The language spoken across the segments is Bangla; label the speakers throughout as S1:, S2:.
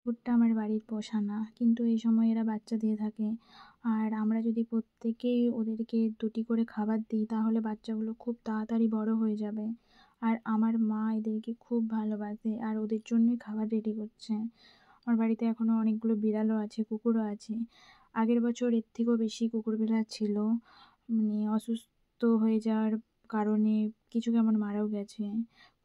S1: কুকুরটা আমার বাড়ির পোষা না, কিন্তু এই সময় এরা বাচ্চা দিয়ে থাকে। আর আমরা যদি প্রত্যেকেই ওদেরকে 2টি করে খাবার দিই তাহলে বাচ্চাগুলো খুব তাড়াতাড়ি বড় হয়ে যাবে। আর আমার মা এদেরকে খুব ভালোবাসে আর ওদের জন্যই খাবার রেডি করছে। আমার বাড়িতে এখনও অনেকগুলো বিড়ালও আছে, কুকুরও আছে। আগের বছর এর থেকেও বেশি কুকুর বিড়াল ছিল। অসুস্থ হয়ে যাওয়ার কারণে কিছু কেমন মারাও গেছে।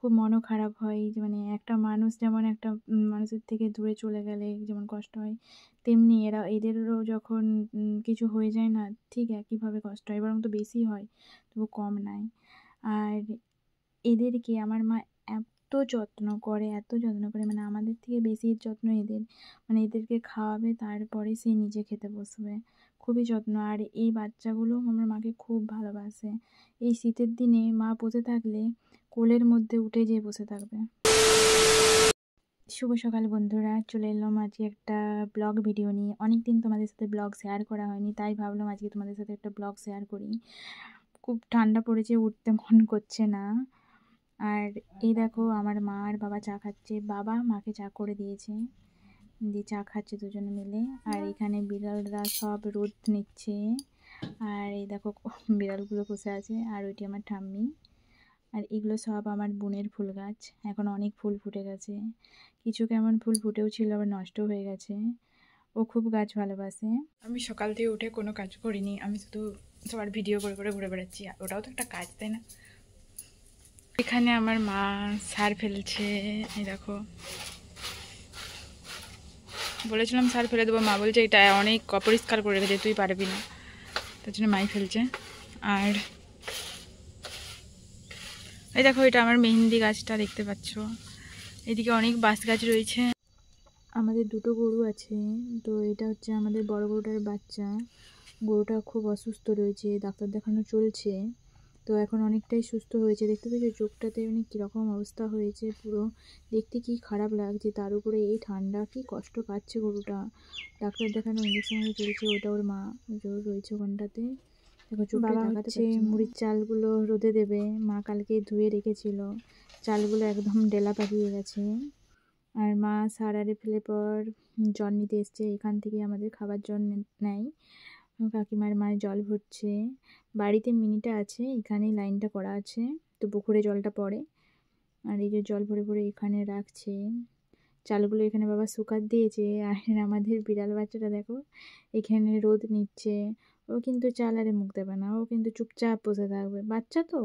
S1: খুব মনও খারাপ হয় যে একটা মানুষ যেমন একটা মানুষের থেকে দূরে চলে গেলে যেমন কষ্ট হয়, তেমনি এদেরও যখন কিছু হয়ে যায় না, ঠিক একইভাবে কষ্ট হয়, বরং তো বেশি হয়, তবু কম নয়। আর এদেরকে আমার মা এত যত্ন করে আমাদের থেকে বেশি যত্ন এদের। এদেরকে খাওয়াবে, তারপরে সে নিজে খেতে বসবে। খুবই যত্ন। আর এই বাচ্চাগুলো আমার মাকে খুব ভালোবাসে। এই শীতের দিনে মা বসে থাকলে কোলের মধ্যে উঠে যেয়ে বসে থাকবে। শুভ সকাল বন্ধুরা, চলে এলাম আজকে একটা ব্লগ ভিডিও নিয়ে। অনেকদিন তোমাদের সাথে ব্লগ শেয়ার করা হয়নি, তাই ভাবলাম আজকে তোমাদের সাথে একটা ব্লগ শেয়ার করি। খুব ঠান্ডা পড়েছে, উঠতে মন করছে না। আর এই দেখো আমার মা আর বাবা চা খাচ্ছে। বাবা মাকে চা করে দিয়েছে, দিয়ে চা খাচ্ছে দুজনে মিলে। আর এখানে বিড়ালরা সব রোদ নিচ্ছে। আর এই দেখো বিড়ালগুলো বসে আছে। আর ওইটি আমার ঠাম্মি। আর এগুলো সব আমার বোনের ফুল গাছ। এখন অনেক ফুল ফুটে গেছে, কিছু কেমন ফুল ফুটেও ছিল, আবার নষ্ট হয়ে গেছে। ও খুব গাছ ভালোবাসে। আমি সকাল থেকে উঠে কোনো কাজ করিনি, আমি শুধু সবার ভিডিও করে করে ঘুরে বেড়াচ্ছি। ওটাও তো একটা কাজ, তাই না? এখানে আমার মা সার ফেলছে। এই দেখো, বলেছিলাম সার ফেলে দেবো, মা বলছে এটা অনেক অপরিষ্কার করে রেখেছে, তুই পারবি না, তার জন্য মাই ফেলছে। আর এই দেখো, এটা আমার মেহেন্দি গাছটা দেখতে পাচ্ছ। এদিকে অনেক বাঁশ গাছ রয়েছে। আমাদের 2টো গরু আছে, তো এটা হচ্ছে আমাদের বড় গরুটার বাচ্চা। গরুটা খুব অসুস্থ রয়েছে, ডাক্তার দেখানো চলছে। তো এখন অনেকটাই সুস্থ হয়েছে, দেখতে পেয়েছো চোখটাতে কীরকম অবস্থা হয়েছে পুরো, দেখতে কি খারাপ লাগছে। তার উপরে এই ঠান্ডা, কি কষ্ট পাচ্ছে গরুটা। ডাক্তার দেখানো ইঞ্জেকশন চলছে, ওটা ওর মা রয়েছে ওখানটাতে। দেখো চোখটা তাকাতে পারছে না। মুড়ির চালগুলো রোদে দেবে, মা কালকে ধুয়ে রেখেছিল, চালগুলো একদম ডেলা পাকিয়ে গেছে। আর মা সারারে ফেলে পর জল নিতে এসছে, এখান থেকে আমাদের খাবার জল নেয়। কাকিমার মায়ের জল ভরছে। বাড়িতে মিনিটা আছে, এখানেই লাইনটা করা আছে, তো পুকুরে জলটা পড়ে। আর এই যে জল ভরে ভরে এখানে রাখছে। চালগুলো এখানে বাবা শুকাত দিয়েছে। আর আমাদের বিড়াল বাচ্চাটা দেখো এখানে রোদ নিচ্ছে। ও কিন্তু চাল আরে মুখ দেবে না, ও কিন্তু চুপচাপ বসে থাকবে। বাচ্চা তো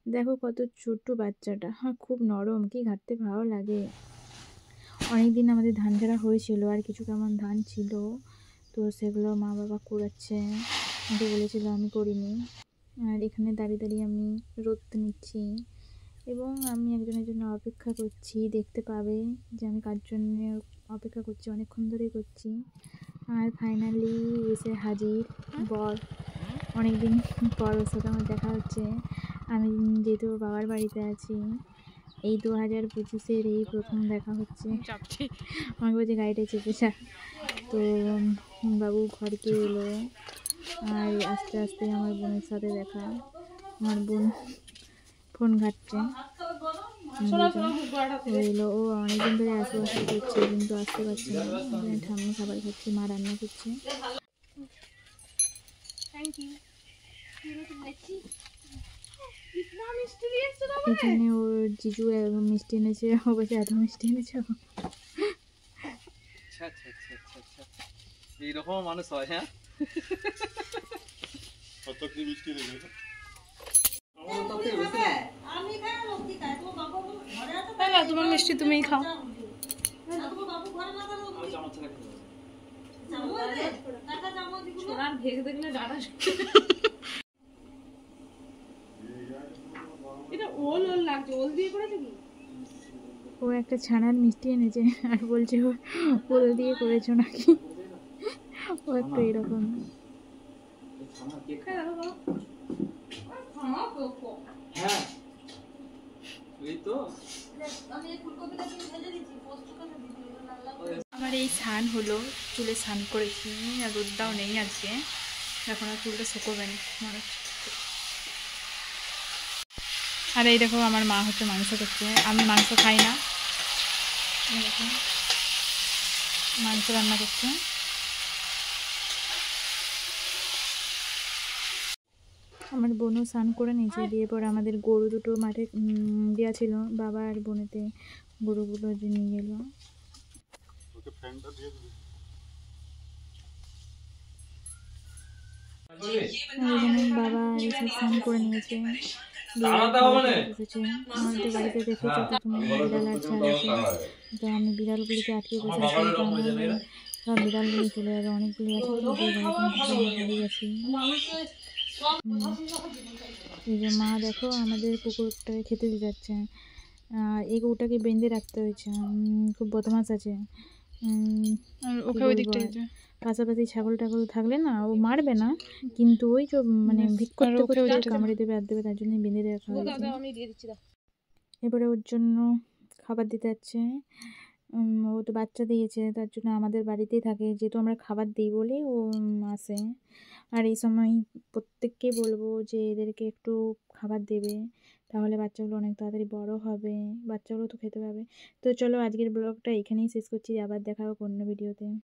S1: দেখো কত ছোট্ট বাচ্চাটা, খুব নরম, কি ঘাটতে ভালো লাগে। অনেকদিন আমাদের ধান ঝাড়া হয়েছিল, আর কিছু কেমন ধান ছিল, তো সেগুলো মা বাবা কুড়াচ্ছে। আমাকে বলেছিল, আমি করিনি। আর এখানে দাঁড়িয়ে দাঁড়িয়ে আমি রোদ নিচ্ছি, এবং আমি একজনের জন্য অপেক্ষা করছি। দেখতে পাবে যে আমি কার জন্য অপেক্ষা করছি, অনেকক্ষণ ধরেই করছি। আর ফাইনালি এসে হাজির বর। অনেকদিন পর ওর সাথে আমার দেখা হচ্ছে। আমি যেহেতু বাবার বাড়িতে আছি, এই 2025-এর এই প্রথম দেখা হচ্ছে। আমাকে বলছে গাড়িটা চেপে যা। তো বাবু ঘরকে এলো। আর আস্তে আস্তে আমার বোনের সাথে দেখা। আমার বোন ফোন ঘাটছে, এলো। ও অনেকদিন ধরে আসতে করছে, কিন্তু আসতে পারছে না। ঠাম্মি খাবার খাচ্ছে, মা রান্না করছে। এখানে ওর জিজু মিষ্টি এনেছে, ও বলছে এত মিষ্টি এনেছে।
S2: এইরকম মানুষ হয়। হ্যাঁ, কত কি মিষ্টি এনেছে।
S1: তোমার মিষ্টি তুমিই খাও। ও একটা ছানার মিষ্টি এনেছে আর বলছে ওল দিয়ে করেছো নাকি। ও একটু এরকম। আমার এই স্নান হলো, চুলে স্নান করেছি, আর রোদটাও নেই আজকে, এখন আর চুলটা শুকোবে না মনে হচ্ছে। আর এই দেখো আমার মা হচ্ছে মাংস করছে, আমি মাংস খাই না। দেখো মাংস রান্না করছে। আমার বোনও স্নান করে নিয়েছে, দিয়ে পরে আমাদের গরু দুটো মাঠে দেওয়া ছিল, বাবা আর বোনেতে গরুগুলো যে নিয়ে গেল। এখানে বাবা এসে স্নান করে নিয়েছে, বসেছে। আমাদের বাড়িতে দেখেছো তো তুমি, বিড়াল আছে তো আমি বিড়ালগুলিকে আটকে বসেছি, কারণ সব বিড়ালগুলি চলে যাবে, অনেকগুলি আছে তো বাড়ি গেছি। এই যে মা দেখো আমাদের কুকুরটাকে খেতে দিয়ে যাচ্ছে, এই কুকুরটাকে বেঁধে রাখতে হয়েছে, খুব বদমাশ আছে। পাশাপাশি ছাগল টাগল থাকলে না ও মারবে না, কিন্তু ওই তো মানে ভিক করতে করতে কামড়ে দেবে আর দেবে, তার জন্য বেঁধে রাখা হয়েছে। এবারে ওর জন্য খাবার দিতে যাচ্ছে। ও তো বাচ্চা দিয়েছে, তার জন্য আমাদের বাড়িতেই থাকে, যেহেতু আমরা খাবার দিই বলে ও আসে। আর এই সময় প্রত্যেককে বলবো যে এদেরকে একটু খাবার দেবে, তাহলে বাচ্চাগুলো অনেক তাড়াতাড়ি বড় হবে, বাচ্চাগুলো তো খেতে পাবে। তো চলো আজকের ব্লগটা এখানেই শেষ করছি, আবার দেখা হবে অন্য ভিডিওতে।